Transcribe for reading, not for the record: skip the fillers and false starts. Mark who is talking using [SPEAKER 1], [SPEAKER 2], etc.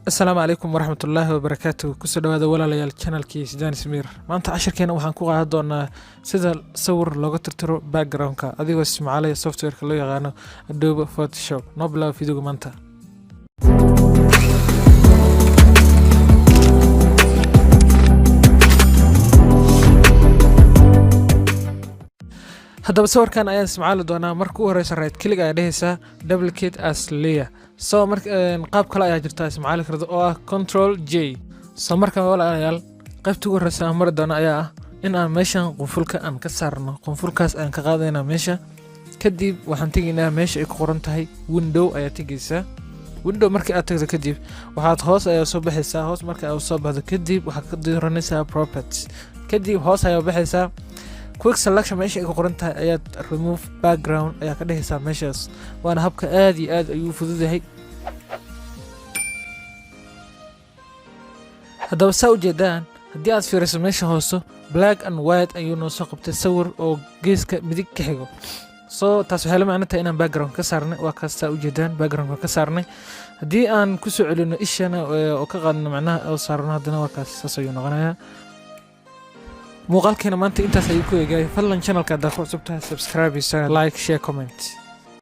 [SPEAKER 1] السلام عليكم ورحمة الله وبركاته كسر هذا ولا ليال channel كي سجان سمير ما أنت عشر كنا وحن كوع هذا سيدا صور لغة ترترو background كا أدي واسمع عليه software كله يغانو Adobe Photoshop نبلا في دوغمانتا هذا بصور كان أيام سمع له دونا مركو رئيس الرئيس كل جاي دهسة duplicate as layer سو نقاب كلا يا جرتا سمع لك رضا control J سو مركا ولا أيال قبتو الرئيس أمر دونا أياه إن أنا ماشان قنفلك أن كسرنا قنفلكاس أن كقاضينا ماشا كديب وحنتيجينا ماشا يقرنتهاي window أيا تيجيسا window مركا أتجد كديب وحات هوس أيا صوب حسا هوس مركا أو صوب هذا كديب وحكدي رنسا properties كديب هوس أيا بحسا quick selection meesha ay ku qoran tahay ayaad remove background ayaa ka dhigaysaa meeshaas waana habka aad iyo aad ayuu fududahay haddaba saa ujeedaan haddii aad fiiriso meesha hoose black and white ayuu noo soo qabtay sawir oo geeska midig ka xigo soo taas waxay la macno tahay inaan background ka saarnay waa kaas saa ujeedaan background ka saarnay haddii aan ku soo celino ishana oo ka qaadno macnaha oo saarno haddana waa kaas saas ayuu noqonayaa muuqaalkeena maanta intaas ayuu ku eegay fadlan channelka haddaad ku cusub tahay subscribe like share comment